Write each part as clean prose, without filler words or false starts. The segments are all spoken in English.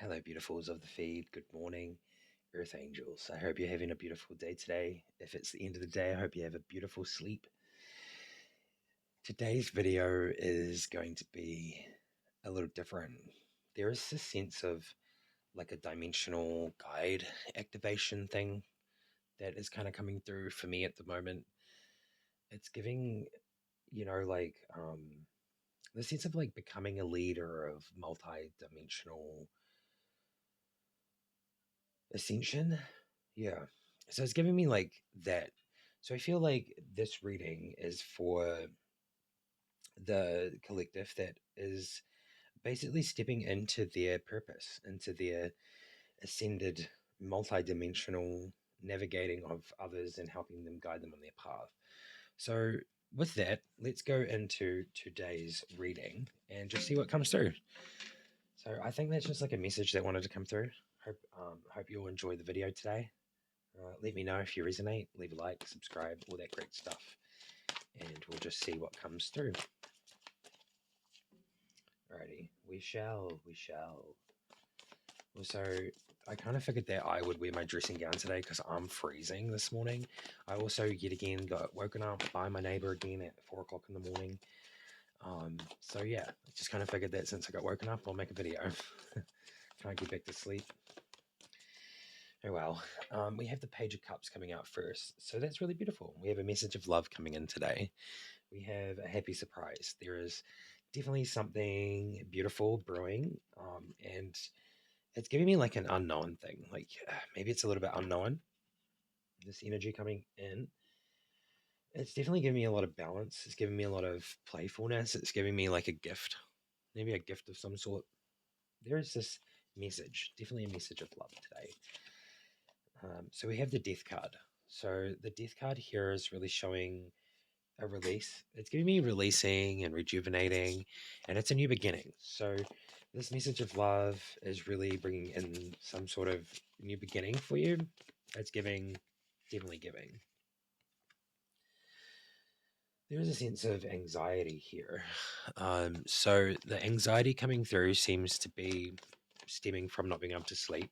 Hello, beautifuls of the feed. Good morning, Earth Angels. I hope you're having a beautiful day today. If it's the end of the day, I hope you have a beautiful sleep. Today's video is going to be a little different. There is this sense of like a dimensional guide activation thing that is kind of coming through for me at the moment. It's giving, the sense of like becoming a leader of multi-dimensional ascension. Yeah. So it's giving me like that. So I feel like this reading is for the collective that is basically stepping into their purpose, into their ascended multi-dimensional navigating of others and helping them guide them on their path. So with that, let's go into today's reading and just see what comes through. So I think that's just like a message that wanted to come through. Hope you all enjoy the video today. Let me know if you resonate. Leave a like, subscribe, all that great stuff. And we'll just see what comes through. Alrighty, we shall. Also, I kind of figured that I would wear my dressing gown today because I'm freezing this morning. I also, yet again, got woken up by my neighbor again at 4 o'clock in the morning. So yeah, I just kind of figured that since I got woken up, I'll make a video. Can't get back to sleep. Oh well, we have the Page of Cups coming out first, so that's really beautiful. We have a message of love coming in today. We have a happy surprise. There is definitely something beautiful brewing, and it's giving me like an unknown thing. Like maybe it's a little bit unknown. This energy coming in, it's definitely giving me a lot of balance. It's giving me a lot of playfulness. It's giving me like a gift, maybe a gift of some sort. There is this message, definitely a message of love today. So we have the Death card. So the Death card here is really showing a release. It's giving me releasing and rejuvenating, and it's a new beginning. So this message of love is really bringing in some sort of new beginning for you. It's giving, definitely giving. There is a sense of anxiety here. So the anxiety coming through seems to be stemming from not being able to sleep.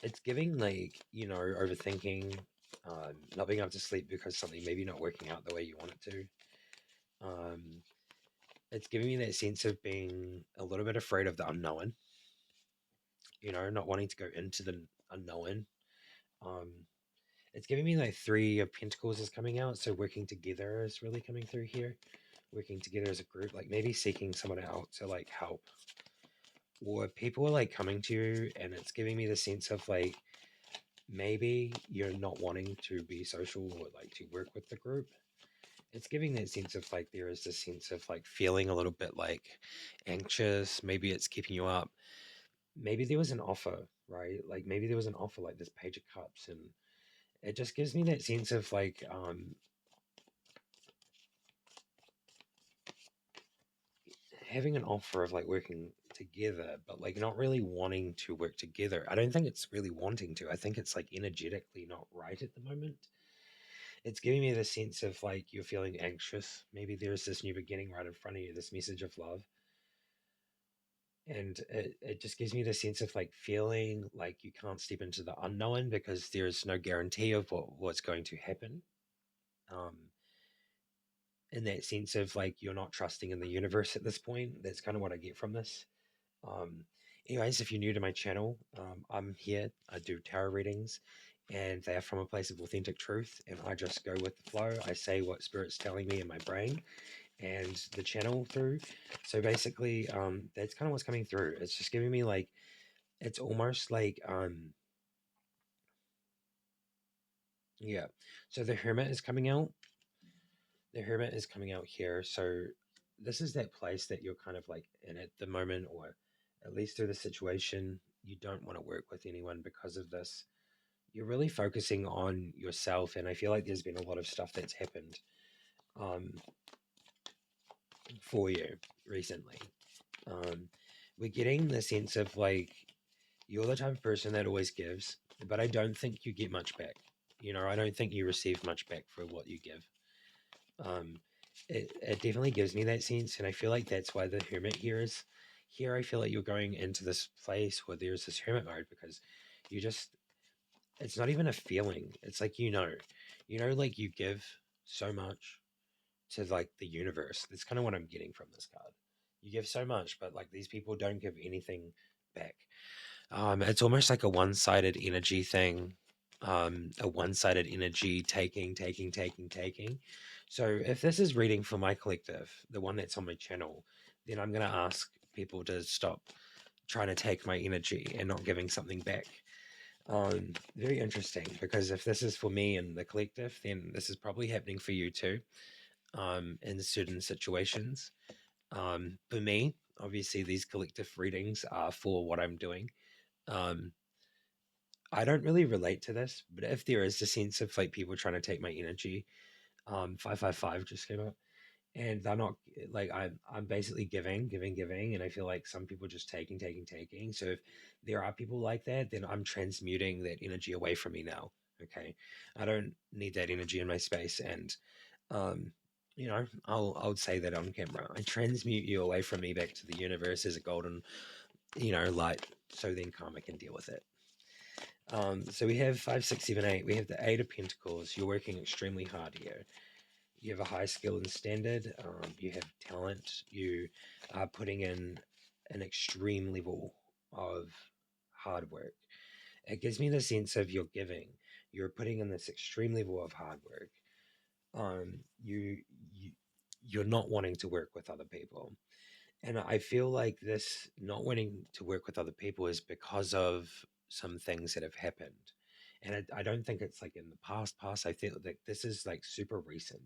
It's giving like, overthinking, not being able to sleep because something maybe not working out the way you want it to. Um, it's giving me that sense of being a little bit afraid of the unknown, not wanting to go into the unknown. Um, it's giving me like Three of Pentacles is coming out, so working together is really coming through here. Working together as a group, like maybe seeking someone out to like help, or people are like coming to you, and it's giving me the sense of like maybe you're not wanting to be social or like to work with the group. It's giving that sense of like there is this sense of like feeling a little bit like anxious. Maybe it's keeping you up. Maybe there was an offer, right? Like maybe there was an offer like this Page of Cups, and it just gives me that sense of like having an offer of like working together, but like not really wanting to work together. I don't think it's really wanting to. I think it's like energetically not right at the moment. It's giving me the sense of like you're feeling anxious. Maybe there's this new beginning right in front of you, this message of love. And it just gives me the sense of like feeling like you can't step into the unknown because there is no guarantee of what's going to happen. Um, in that sense of like you're not trusting in the universe at this point. That's kind of what I get from this. Um, Anyways, if you're new to my channel, I'm here. I do tarot readings, and they are from a place of authentic truth. And I just go with the flow. I say what spirit's telling me in my brain, and the channel through. So basically, that's kind of what's coming through. It's just giving me like it's almost like yeah. So the Hermit is coming out. The Hermit is coming out here. So this is that place that you're kind of like in at the moment, or at least through the situation. You don't want to work with anyone because of this. You're really focusing on yourself, and I feel like there's been a lot of stuff that's happened um, for you recently. Um, we're getting the sense of like you're the type of person that always gives, but I don't think you get much back. I don't think you receive much back for what you give. Um, it definitely gives me that sense, and I feel like that's why the hermit here is here. I feel like you're going into this place where there's this hermit mode because you just it's not even a feeling. It's like like you give so much to like the universe. That's kind of what I'm getting from this card. You give so much, but like these people don't give anything back. It's almost like a one-sided energy thing. A one-sided energy taking. So if this is reading for my collective, the one that's on my channel, then I'm gonna ask people to stop trying to take my energy and not giving something back. Very interesting because if this is for me and the collective, then this is probably happening for you too. In certain situations. For me, obviously, these collective readings are for what I'm doing. Um, I don't really relate to this, but if there is a sense of like people trying to take my energy, 555 just came up, and they're not like I'm basically giving, and I feel like some people just taking. So if there are people like that, then I'm transmuting that energy away from me now. Okay, I don't need that energy in my space, and um, I'll say that on camera. I transmute you away from me back to the universe as a golden, light, so then karma can deal with it. So we have 5, 6, 7, 8. We have the Eight of Pentacles. You're working extremely hard here. You have a high skill and standard. You have talent. You are putting in an extreme level of hard work. It gives me the sense of you're giving. You're putting in this extreme level of hard work. You you're not wanting to work with other people, and I feel like this not wanting to work with other people is because of some things that have happened, and I don't think it's like in the past. I feel that this is like super recent.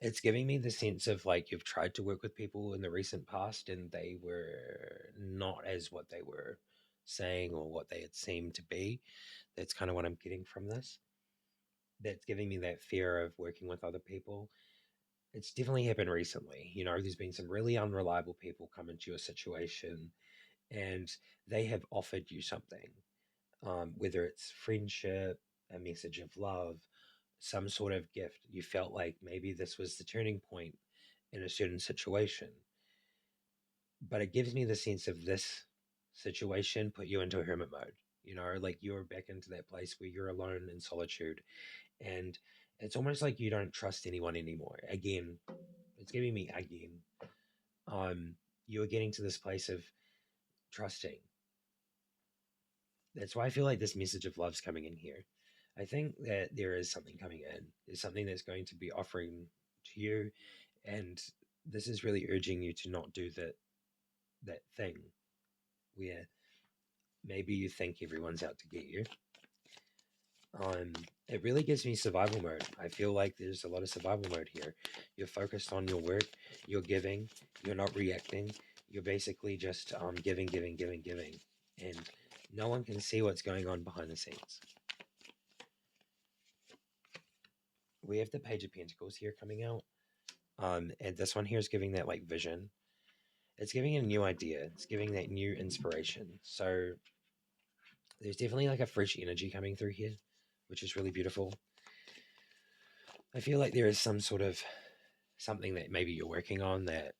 It's giving me the sense of like you've tried to work with people in the recent past and they were not as what they were saying or what they had seemed to be. That's kind of what I'm getting from this. That's giving me that fear of working with other people. It's definitely happened recently. There's been some really unreliable people come into your situation and they have offered you something, whether it's friendship, a message of love, some sort of gift. You felt like maybe this was the turning point in a certain situation. But it gives me the sense of this situation put you into hermit mode. Like you're back into that place where you're alone in solitude. And it's almost like you don't trust anyone anymore. Again, it's giving me again. Um, you're getting to this place of trusting. That's why I feel like this message of love's coming in here. I think that there is something coming in. There's something that's going to be offering to you, and this is really urging you to not do that thing where maybe you think everyone's out to get you. It really gives me survival mode. I feel like there's a lot of survival mode here. You're focused on your work, you're giving, you're not reacting. You're basically just giving, and no one can see what's going on behind the scenes. We have the Page of Pentacles here coming out, and this one here is giving that like vision. It's giving a new idea. It's giving that new inspiration. So there's definitely like a fresh energy coming through here, which is really beautiful. I feel like there is some sort of something that maybe you're working on that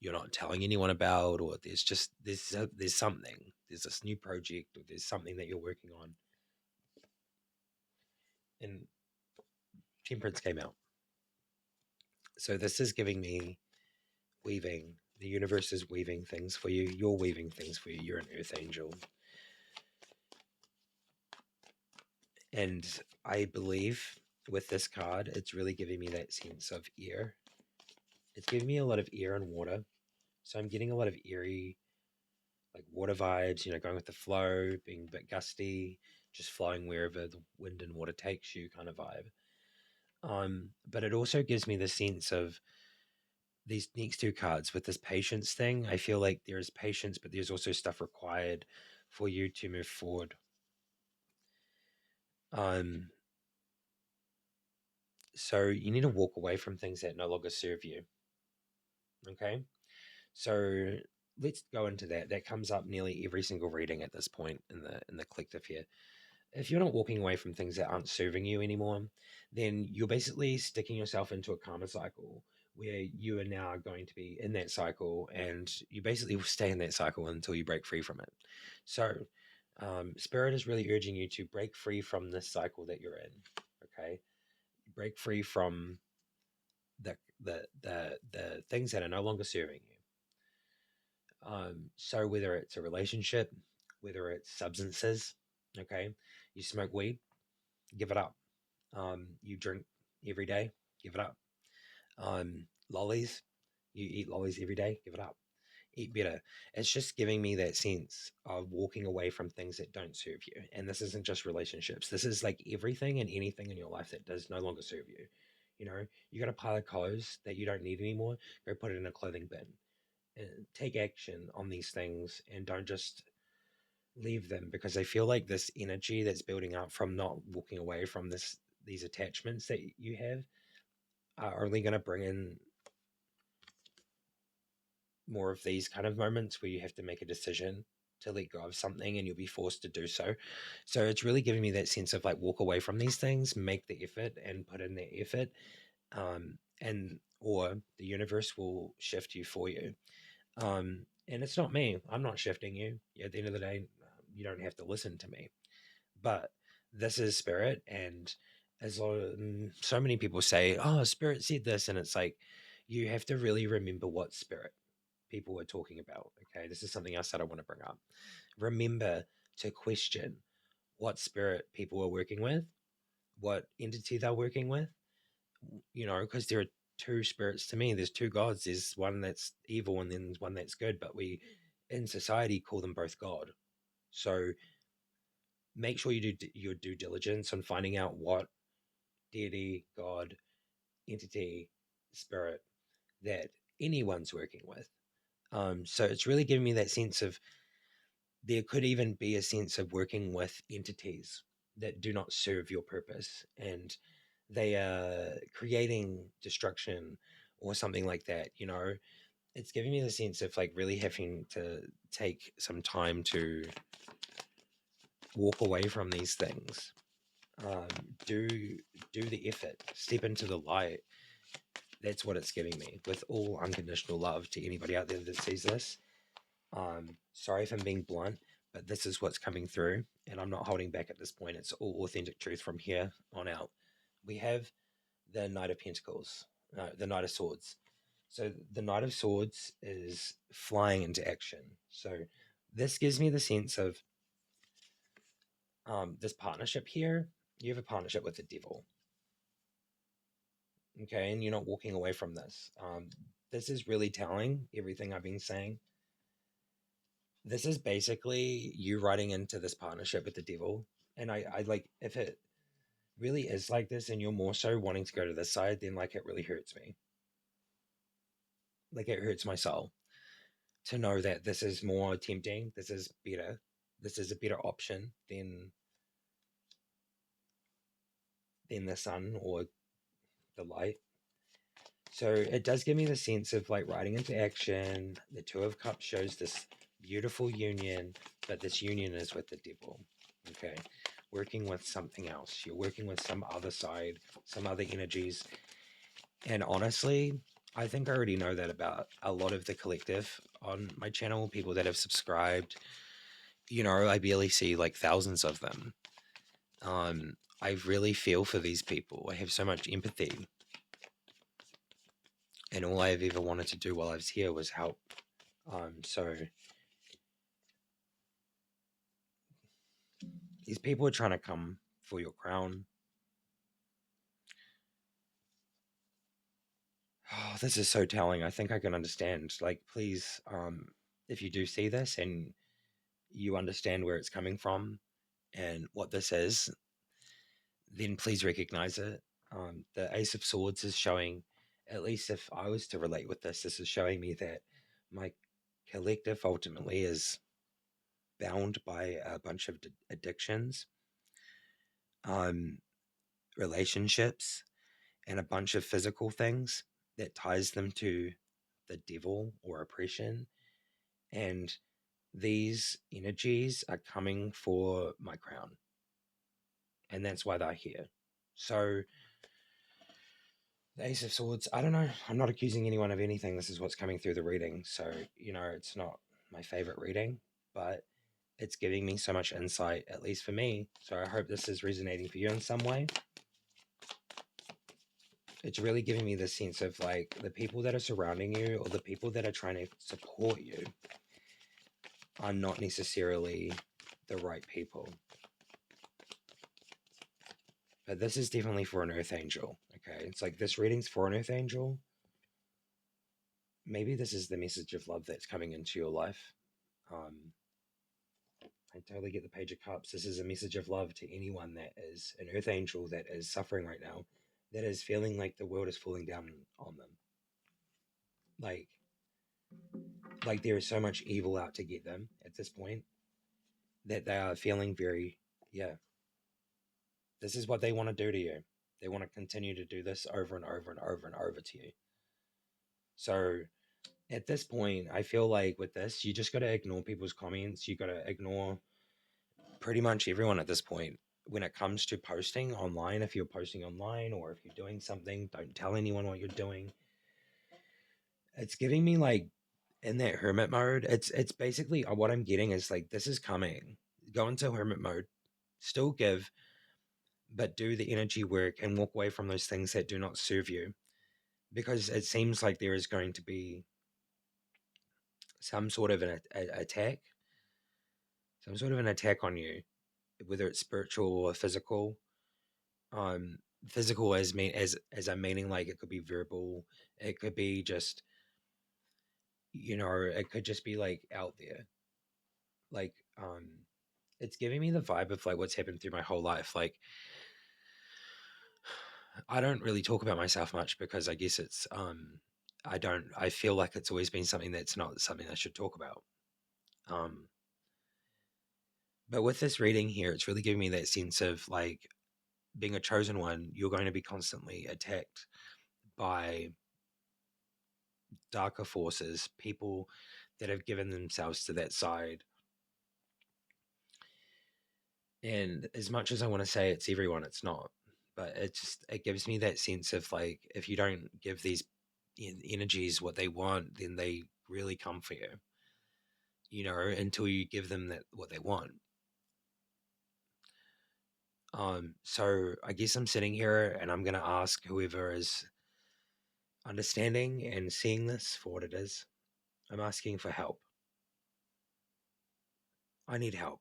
you're not telling anyone about, or there's something, there's this new project, or there's something that you're working on. And Temperance came out. So this is giving me weaving. The universe is weaving things for you. You're weaving things for you. You're an earth angel. And I believe with this card, it's really giving me that sense of air. It's giving me a lot of air and water. So I'm getting a lot of eerie, like water vibes, going with the flow, being a bit gusty, just flowing wherever the wind and water takes you kind of vibe. But it also gives me the sense of these next two cards with this patience thing. I feel like there is patience, but there's also stuff required for you to move forward. Um, so you need to walk away from things that no longer serve you. Okay. So let's go into that. That comes up nearly every single reading at this point in the collective here. if you're not walking away from things that aren't serving you anymore, then you're basically sticking yourself into a karma cycle where you are now going to be in that cycle, and you basically will stay in that cycle until you break free from it. So, Spirit is really urging you to break free from this cycle that you're in. Okay, break free from the things that are no longer serving you. So whether it's a relationship, whether it's substances, okay, you smoke weed, give it up. You drink every day, give it up. Lollies, you eat lollies every day, give it up. Eat better. It's just giving me that sense of walking away from things that don't serve you. And this isn't just relationships. This is like everything and anything in your life that does no longer serve you. You know, you got a pile of clothes that you don't need anymore, go put it in a clothing bin and take action on these things, and don't just leave them, because I feel like this energy that's building up from not walking away from these attachments that you have are only going to bring in more of these kind of moments where you have to make a decision to let go of something, and you'll be forced to do so. So it's really giving me that sense of like, walk away from these things, make the effort and put in the effort, and or the universe will shift you for you. And it's not me. I'm not shifting you. At the end of the day, you don't have to listen to me. But this is spirit, and so many people say, "Oh, spirit said this," and it's like you have to really remember what spirit people were talking about. Okay, this is something else that I want to bring up. Remember to question what spirit people are working with, what entity they're working with. You know, because there are two spirits to me. There's two gods. There's one that's evil and then there's one that's good. But we, in society, call them both God. So make sure you do your due diligence on finding out what deity, God, entity, spirit that anyone's working with. So it's really giving me that sense of there could even be a sense of working with entities that do not serve your purpose, and they are creating destruction or something like that. You know, it's giving me the sense of like really having to take some time to walk away from these things. um, do do the effort, step into the light. That's what it's giving me, with all unconditional love to anybody out there that sees this. Sorry if I'm being blunt, but this is what's coming through, and I'm not holding back at this point. It's all authentic truth from here on out. We have the Knight of Pentacles, the Knight of Swords. So the Knight of Swords is flying into action. So this gives me the sense of this partnership here. You have a partnership with the devil, okay, and you're not walking away from this. This is really telling everything I've been saying. This is basically you riding into this partnership with the devil. And I like, if it really is like this and you're more so wanting to go to this side, then like it really hurts me. Like it hurts my soul to know that this is more tempting. This is better. This is a better option than the sun or the light. So it does give me the sense of like riding into action. The Two of Cups shows this beautiful union, but this union is with the devil. Okay. Working with something else. You're working with some other side, some other energies. And honestly, I think I already know that about a lot of the collective on my channel, people that have subscribed. You know, I barely see like thousands of them. I really feel for these people. I have so much empathy. And all I've ever wanted to do while I was here was help. So these people are trying to come for your crown. Oh, this is so telling. I think I can understand. Like, please, if you do see this and you understand where it's coming from and what this is, then please recognize it. The Ace of Swords is showing, at least if I was to relate with this is showing me that my collective ultimately is bound by a bunch of addictions, um, relationships, and a bunch of physical things that ties them to the devil or oppression. And these energies are coming for my crown. and that's why they're here. So the Ace of Swords, I don't know. I'm not accusing anyone of anything. This is what's coming through the reading. So, it's not my favorite reading, but it's giving me so much insight, at least for me. So I hope this is resonating for you in some way. It's really giving me the sense of like the people that are surrounding you or the people that are trying to support you are not necessarily the right people. But this is definitely for an Earth Angel. Okay. It's like this reading's for an Earth Angel. Maybe this is the message of love that's coming into your life. I totally get the Page of Cups. This is a message of love to anyone that is an Earth Angel that is suffering right now, that is feeling like the world is falling down on them. Like there is so much evil out to get them at this point that they are feeling very, yeah, this is what they want to do to you. They want to continue to do this over and over and over and over to you. So at this point, I feel like with this, you just got to ignore people's comments. You got to ignore pretty much everyone at this point. When it comes to posting online, if you're posting online or if you're doing something, don't tell anyone what you're doing. It's giving me like in that hermit mode. It's basically what I'm getting is like this is coming. Go into hermit mode, still give, but do the energy work and walk away from those things that do not serve you, because it seems like there is going to be some sort of an attack, some sort of an attack on you, whether it's spiritual or physical. Um, Physical as I'm meaning like it could be verbal, it could be just it could just be like out there, like it's giving me the vibe of like what's happened through my whole life. Like I don't really talk about myself much because I guess it's I feel like it's always been something that's not something I should talk about. Um but with this reading here, it's really giving me that sense of like being a chosen one, you're going to be constantly attacked by darker forces, people that have given themselves to that side. And as much as I want to say it's everyone, it's not. But it gives me that sense of like if you don't give these energies what they want, then they really come for you. Until you give them that what they want. So I guess I'm sitting here and I'm gonna ask whoever is understanding and seeing this for what it is. I'm asking for help. I need help.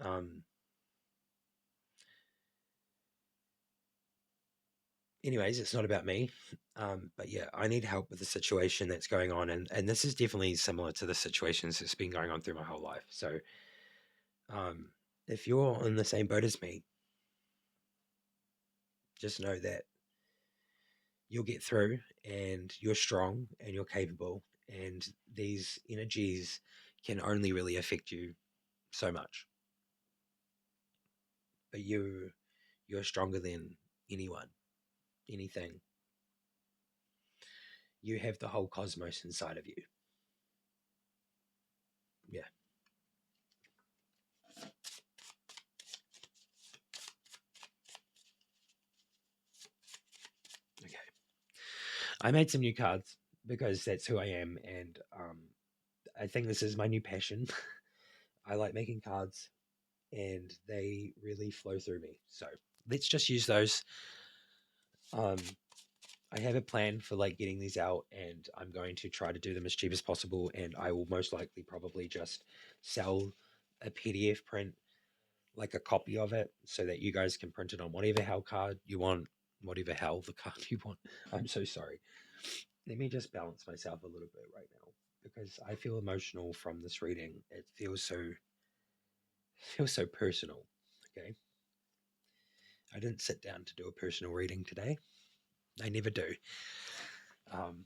Um, Anyways, it's not about me. But yeah, I need help with the situation that's going on. And this is definitely similar to the situations that's been going on through my whole life. So um, if you're in the same boat as me, just know that you'll get through and you're strong and you're capable. And these energies can only really affect you so much. But you're stronger than anyone, anything. You have the whole cosmos inside of you. Yeah. Okay. I made some new cards because that's who I am, and I think this is my new passion. I like making cards, and they really flow through me. So let's just use those. Um, I have a plan for like getting these out, and I'm going to try to do them as cheap as possible. And I will most likely probably just sell a PDF print, like a copy of it, so that you guys can print it on whatever hell card you want, whatever hell the card you want. I'm so sorry. Let me just balance myself a little bit right now because I feel emotional from this reading. It feels so personal. Okay. I didn't sit down to do a personal reading today. I never do. Um,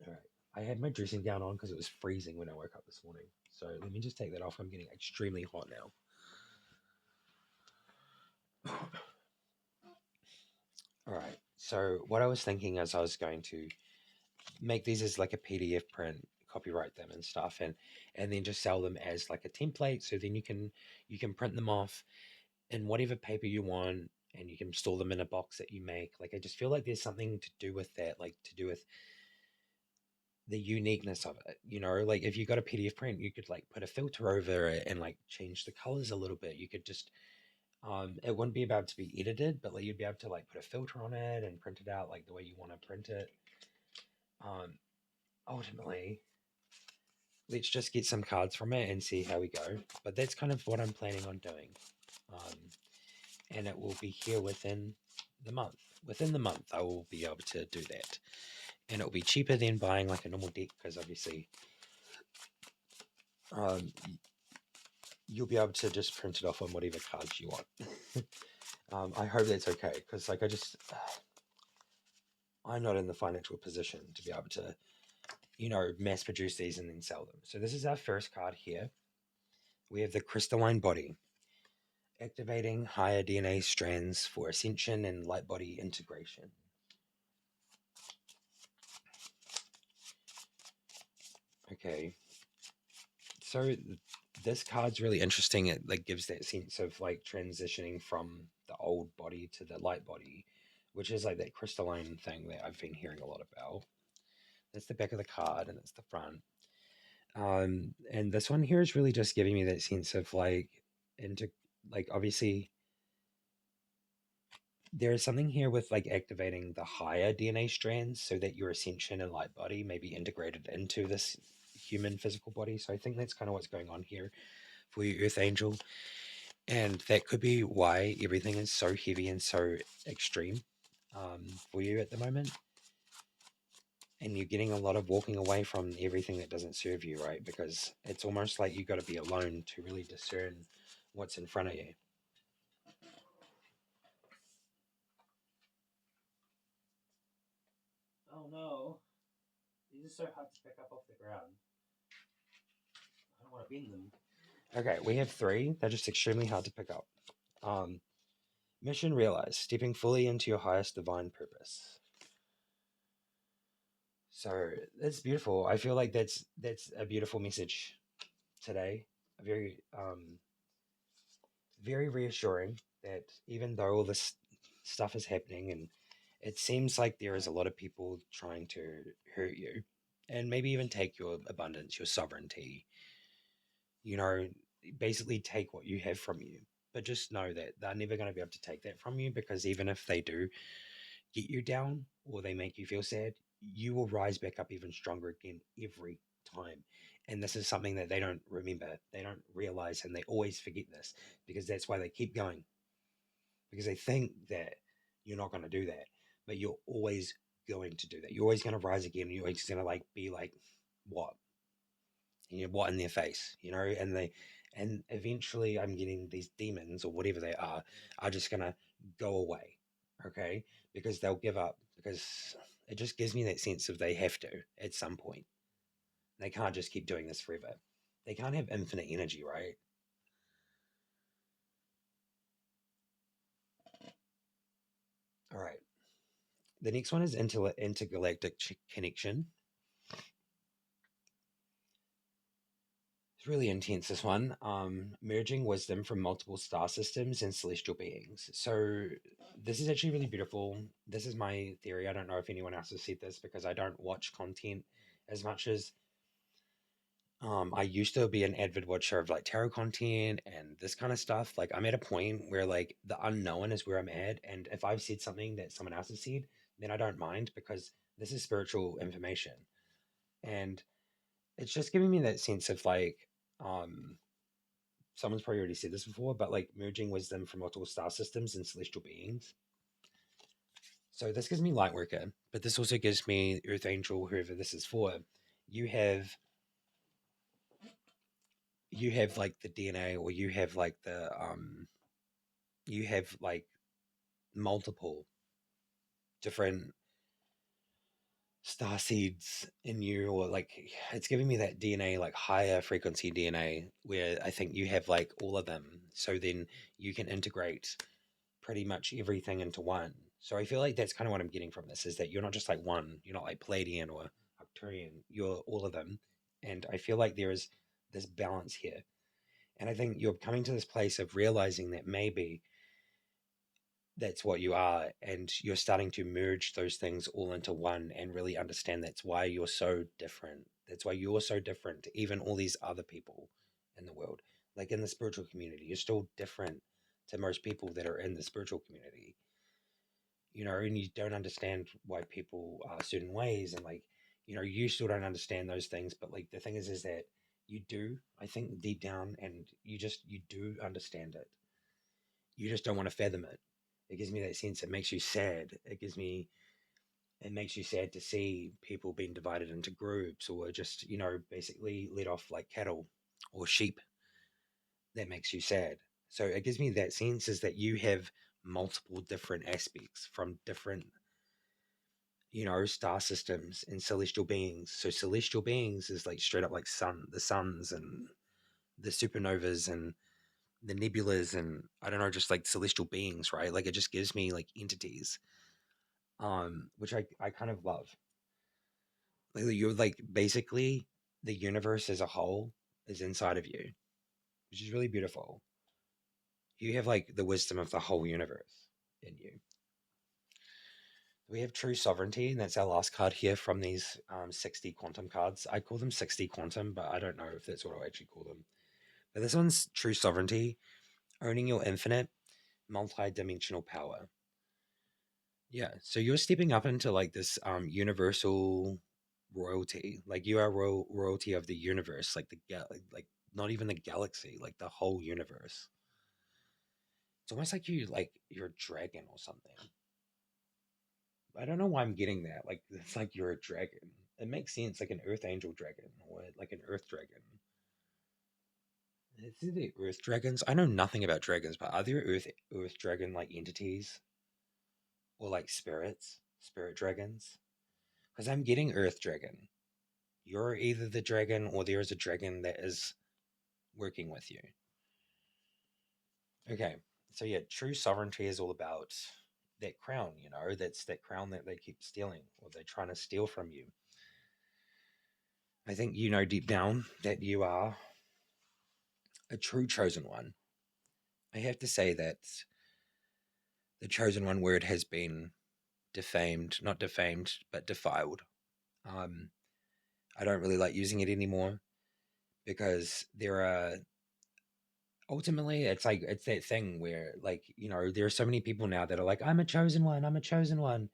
all right. I had my dressing gown on because it was freezing when I woke up this morning. So let me just take that off. I'm getting extremely hot now. All right. So what I was thinking is I was going to make these as like a PDF print copyright them and stuff, and then just sell them as like a template. So then you can print them off in whatever paper you want, and you can store them in a box that you make. Like I just feel like there's something to do with that, like to do with the uniqueness of it. Like if you got a PDF print, you could like put a filter over it and like change the colors a little bit. You could just it wouldn't be able to be edited, but like you'd be able to like put a filter on it and print it out like the way you want to print it. Um, Ultimately, let's just get some cards from it and see how we go. But that's kind of what I'm planning on doing. Um, and it will be here within the month. Within the month, I will be able to do that. And it will be cheaper than buying like a normal deck because obviously um, you'll be able to just print it off on whatever cards you want. I hope that's okay because like I'm not in the financial position to be able to, mass produce these and then sell them. So this is our first card here. We have the crystalline body, activating higher DNA strands for ascension and light body integration. Okay, so this card's really interesting. It like gives that sense of like transitioning from the old body to the light body, which is like that crystalline thing that I've been hearing a lot about. That's the back of the card, and it's the front. And this one here is really just giving me that sense of like into like obviously there is something here with like activating the higher DNA strands so that your ascension and light body may be integrated into this human physical body. So I think that's kind of what's going on here for your Earth Angel. And that could be why everything is so heavy and so extreme for you at the moment. And you're getting a lot of walking away from everything that doesn't serve you, right? Because it's almost like you've got to be alone to really discern what's in front of you. Oh no. These are so hard to pick up off the ground. I don't want to bend them. Okay, we have three. They're just extremely hard to pick up. Mission realized, stepping fully into your highest divine purpose. So that's beautiful. I feel like that's a beautiful message today. Very very reassuring that even though all this stuff is happening and it seems like there is a lot of people trying to hurt you and maybe even take your abundance, your sovereignty, you know, basically take what you have from you. But just know that they're never going to be able to take that from you because even if they do get you down or they make you feel sad, you will rise back up even stronger again every time. And this is something that they don't remember, they don't realize, and they always forget this because that's why they keep going because they think that you're not going to do that, but you're always going to do that. You're always going to rise again. You're always going to like be like, what? What in their face, and eventually I'm getting these demons or whatever they are just going to go away. Okay. Because they'll give up because it just gives me that sense of they have to at some point. They can't just keep doing this forever. They can't have infinite energy, right? All right. The next one is intergalactic connection. It's really intense, this one. Merging wisdom from multiple star systems and celestial beings. So this is actually really beautiful. This is my theory. I don't know if anyone else has said this because I don't watch content as much as I used to be an avid watcher of like tarot content and this kind of stuff. Like I'm at a point where like the unknown is where I'm at. And if I've said something that someone else has said, then I don't mind because this is spiritual information. And it's just giving me that sense of like, um, someone's probably already said this before, but like merging wisdom from multiple star systems and celestial beings. So this gives me Lightworker, but this also gives me Earth Angel, whoever this is for. You have like the DNA, or you have like you have like multiple different star seeds in you, or like it's giving me that DNA, like higher frequency DNA, where I think you have like all of them. So then you can integrate pretty much everything into one. So I feel like that's kind of what I'm getting from this is that you're not just like one, you're not like Palladian or Arcturian, you're all of them And I feel like there is this balance here. And I think you're coming to this place of realizing that maybe that's what you are, and you're starting to merge those things all into one and really understand that's why you're so different. That's why you're so different to even all these other people in the world. Like in the spiritual community, you're still different to most people that are in the spiritual community, and you don't understand why people are certain ways, and like, you still don't understand those things. But like the thing is that you do, I think, deep down, and you do understand it. You just don't want to fathom it. It gives me that sense. It makes you sad. It makes you sad to see people being divided into groups, or just, basically let off like cattle or sheep. That makes you sad. So it gives me that sense is that you have multiple different aspects from different, star systems and celestial beings. So celestial beings is like straight up like the suns and the supernovas and the nebulas, and I don't know, just like celestial beings, right? Like it just gives me like entities, which I kind of love. Like you're like basically the universe as a whole is inside of you, which is really beautiful. You have like the wisdom of the whole universe in you. We have true sovereignty, and that's our last card here from these 60 quantum cards. I call them 60 quantum, but I don't know if that's what I actually call them. But this one's true sovereignty, owning your infinite, multi-dimensional power. Yeah, so you're stepping up into like this universal royalty. Like you are royalty of the universe, like like not even the galaxy, like the whole universe. It's almost like you're a dragon or something. I don't know why I'm getting that. Like it's like you're a dragon. It makes sense, like an earth angel dragon or like an earth dragon. Is the earth dragons? I know nothing about dragons, but are there earth dragon like entities or like spirit dragons? Because I'm getting earth dragon. You're either the dragon or there is a dragon that is working with you. Okay, so yeah, true sovereignty is all about that crown, that's that crown that they keep stealing or they're trying to steal from you. I think you know deep down that you are a true chosen one. I have to say that the chosen one word has been defamed, not defamed, but defiled. Um, I don't really like using it anymore because there are ultimately it's that thing where like there are so many people now that are like, I'm a chosen one, I'm a chosen one.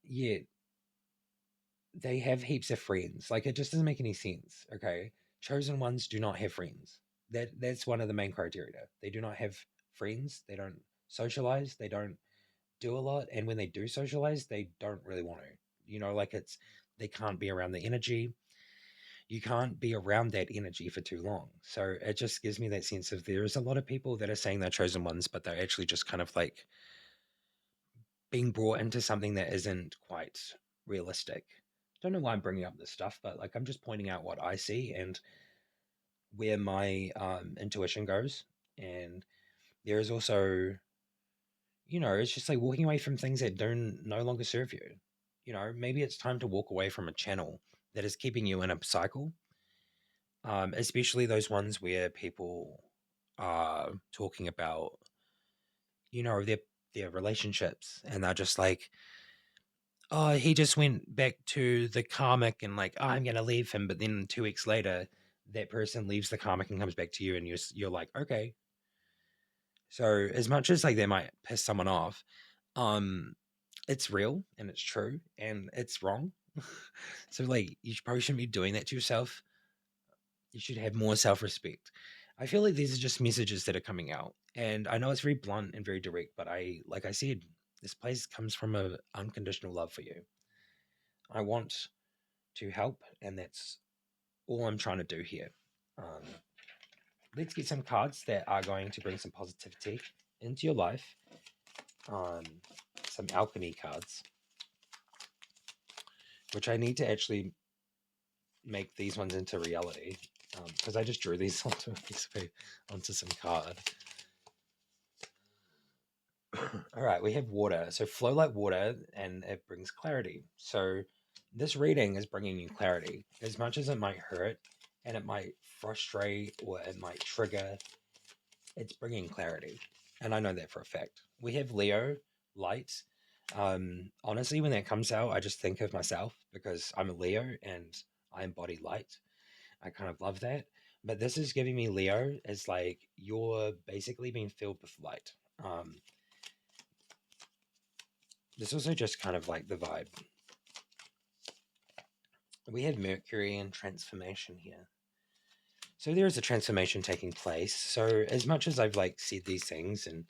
Yeah, they have heaps of friends. Like it just doesn't make any sense. Okay, chosen ones do not have friends. That's one of the main criteria. They do not have friends. They don't socialize. They don't do a lot, and when they do socialize, they don't really want to. Like they can't be around the energy. You can't be around that energy for too long. So it just gives me that sense of there is a lot of people that are saying they're chosen ones, but they're actually just kind of like being brought into something that isn't quite realistic. Don't know why I'm bringing up this stuff, but like I'm just pointing out what I see and where my intuition goes. And there is also, it's just like walking away from things that don't no longer serve you. Maybe it's time to walk away from a channel that is keeping you in a cycle, especially those ones where people are talking about, their relationships, and they're just like, oh, he just went back to the karmic, and like, oh, I'm gonna leave him, but then 2 weeks later, that person leaves the karmic and comes back to you, and you're like, okay. So as much as like they might piss someone off, um, it's real and it's true and it's wrong. So like you probably shouldn't be doing that to yourself. You should have more self-respect. I feel like these are just messages that are coming out. And I know it's very blunt and very direct, but like I said, this place comes from a unconditional love for you. I want to help, and that's all I'm trying to do here. Um, let's get some cards that are going to bring some positivity into your life. Um, some alchemy cards, which I need to actually make these ones into reality, because I just drew these onto some card. All right, we have water. So flow like water, and it brings clarity. So This reading is bringing you clarity. As much as it might hurt and it might frustrate or it might trigger, it's bringing clarity. And I know that for a fact. We have Leo, light. Honestly, when that comes out, I just think of myself because I'm a Leo and I embody light. I kind of love that. But this is giving me Leo as like you're basically being filled with light. Um, this also just kind of like the vibe. We have Mercury and transformation here. So there is a transformation taking place. So as much as I've like said these things, and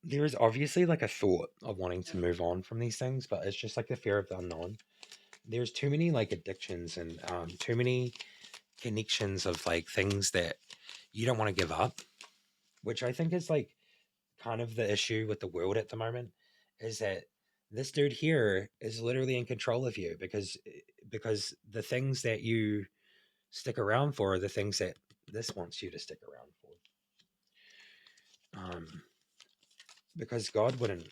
there is obviously like a thought of wanting to move on from these things, but it's just like the fear of the unknown. There's too many like addictions and too many connections of like things that you don't want to give up, which I think is like kind of the issue with the world at the moment, is that this dude here is literally in control of you because the things that you stick around for are the things that this wants you to stick around for. Because God wouldn't,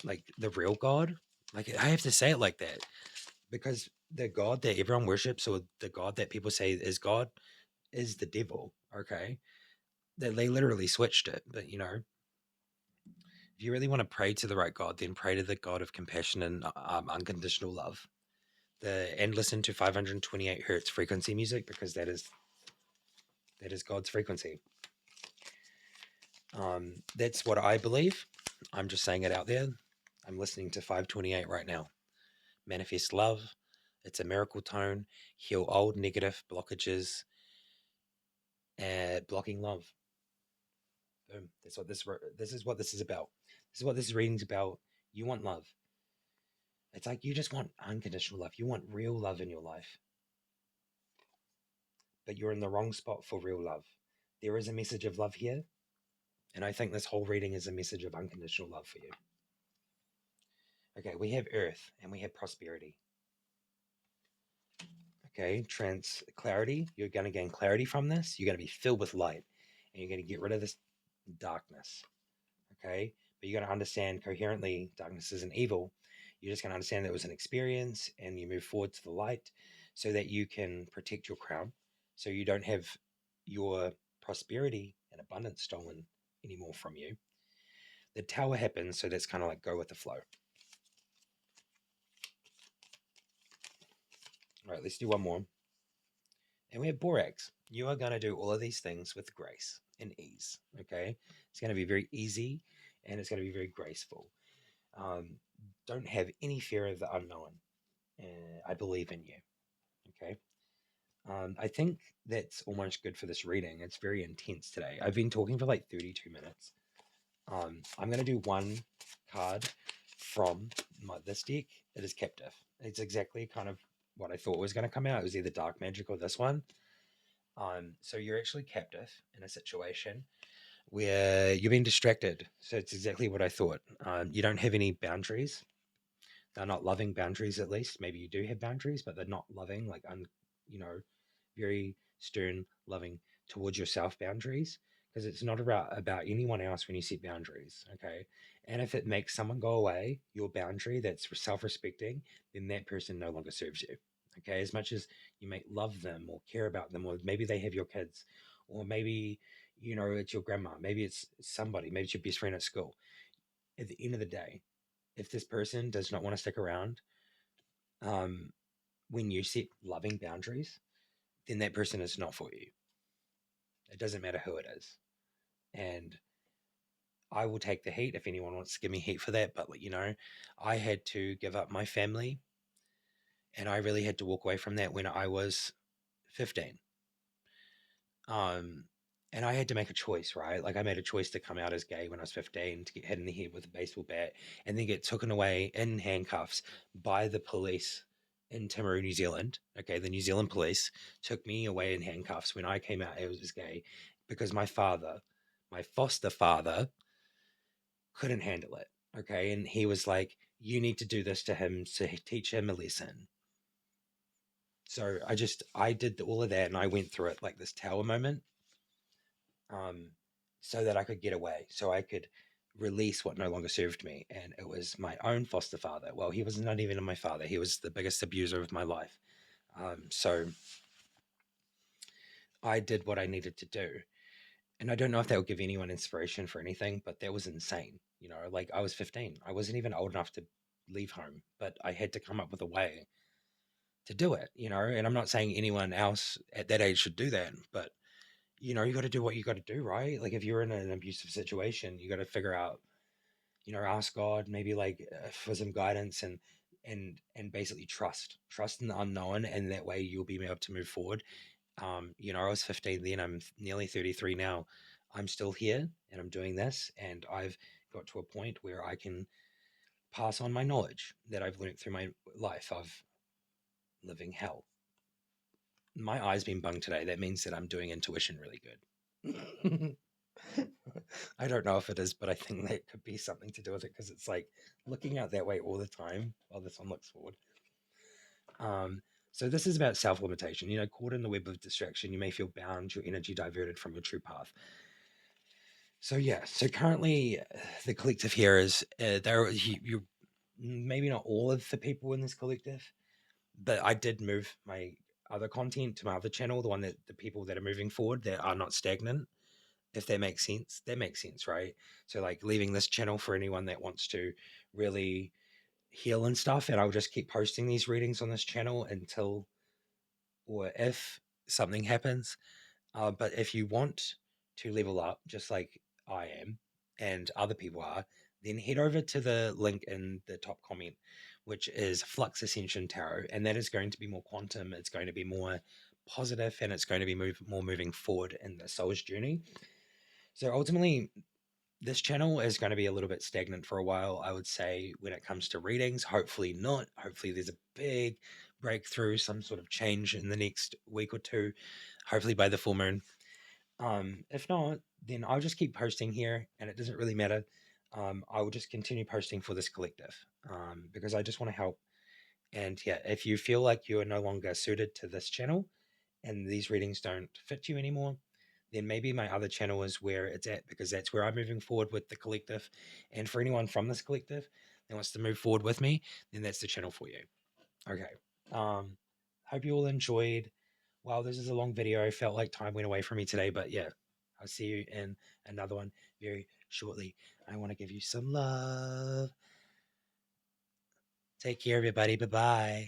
like the real God, like I have to say it like that because the God that everyone worships or the God that people say is God is the devil. Okay, that they literally switched it, but you know, if you really want to pray to the right God, then pray to the God of compassion and unconditional love. And listen to 528 hertz frequency music because that is God's frequency. That's what I believe. I'm just saying it out there. I'm listening to 528 right now. Manifest love. It's a miracle tone. Heal old negative blockages. And blocking love. Boom. This is what this is about. This is what this reading's about. You want love. It's like you just want unconditional love. You want real love in your life. But you're in the wrong spot for real love. There is a message of love here. And I think this whole reading is a message of unconditional love for you. Okay, we have earth and we have prosperity. Okay, clarity. You're going to gain clarity from this. You're going to be filled with light and you're going to get rid of this darkness. Okay, but you're going to understand coherently darkness isn't evil. You're just going to understand that it was an experience and you move forward to the light so that you can protect your crown so you don't have your prosperity and abundance stolen anymore from you. The tower happens, so that's kind of like go with the flow. All right, let's do one more. And we have borax. You are going to do all of these things with grace and ease. Okay, it's going to be very easy and it's going to be very graceful. Um, don't have any fear of the unknown. I believe in you. Okay. I think that's almost good for this reading. It's very intense today. I've been talking for like 32 minutes. I'm going to do one card from this deck. It is Captive. It's exactly kind of what I thought was going to come out. It was either Dark Magic or this one. So you're actually captive in a situation where you're being distracted. So it's exactly what I thought. You don't have any boundaries. They're not loving boundaries, at least. Maybe you do have boundaries, but they're not loving, like, you know, very stern, loving towards yourself boundaries. Because it's not about anyone else when you set boundaries, okay? And if it makes someone go away, your boundary that's self-respecting, then that person no longer serves you, okay? As much as you may love them or care about them, or maybe they have your kids, or maybe, you know, it's your grandma, maybe it's somebody, maybe it's your best friend at school. At the end of the day, if this person does not want to stick around, um, when you set loving boundaries, then that person is not for you. It doesn't matter who it is. And I will take the heat if anyone wants to give me heat for that. But, you know, I had to give up my family and I really had to walk away from that when I was 15. Um, and I had to make a choice, right? Like I made a choice to come out as gay when I was 15, to get hit in the head with a baseball bat and then get taken away in handcuffs by the police in Timaru, New Zealand. Okay, the New Zealand police took me away in handcuffs when I came out as gay because my father, my foster father, couldn't handle it. Okay, and he was like, "You need to do this to him to teach him a lesson." So I did all of that and I went through it like this tower moment, um, so that I could get away, so I could release what no longer served me. And it was my own foster father. Well, he was not even my father, he was the biggest abuser of my life. So I did what I needed to do. And I don't know if that will give anyone inspiration for anything, but that was insane. You know, like I was 15. I wasn't even old enough to leave home, but I had to come up with a way to do it, you know. And I'm not saying anyone else at that age should do that, but you know, you got to do what you got to do, right? Like if you're in an abusive situation, you got to figure out, you know, ask God maybe like for some guidance and basically trust in the unknown, and that way you'll be able to move forward. You know, I was 15 then, I'm nearly 33 now. I'm still here and I'm doing this, and I've got to a point where I can pass on my knowledge that I've learned through my life of living hell. My eyes been bunged today. That means that I'm doing intuition really good. I don't know if it is, but I think that could be something to do with it because it's like looking out that way all the time while this one looks forward. Um, so this is about self-limitation. You know, caught in the web of distraction, you may feel bound, your energy diverted from your true path. So yeah, so currently the collective here is there. You maybe not all of the people in this collective, but I did move my other content to my other channel, the one that the people that are moving forward that are not stagnant. If that makes sense, that makes sense, right? So like leaving this channel for anyone that wants to really heal and stuff, and I'll just keep posting these readings on this channel until or if something happens. But if you want to level up, just like I am and other people are, then head over to the link in the top comment, which is Flux Ascension Tarot. And that is going to be more quantum, it's going to be more positive, and it's going to be more moving forward in the soul's journey. So ultimately, this channel is going to be a little bit stagnant for a while, I would say, when it comes to readings. Hopefully not. Hopefully there's a big breakthrough, some sort of change in the next week or two, hopefully by the full moon. If not, then I'll just keep posting here, and it doesn't really matter. I will just continue posting for this collective because I just want to help. And yeah, if you feel like you are no longer suited to this channel and these readings don't fit you anymore, then maybe my other channel is where it's at, because that's where I'm moving forward with the collective. And for anyone from this collective that wants to move forward with me, then that's the channel for you. Okay. Hope you all enjoyed. Wow, this is a long video. I felt like time went away from me today, but yeah, I'll see you in another one very shortly. I want to give you some love. Take care, everybody. Bye bye.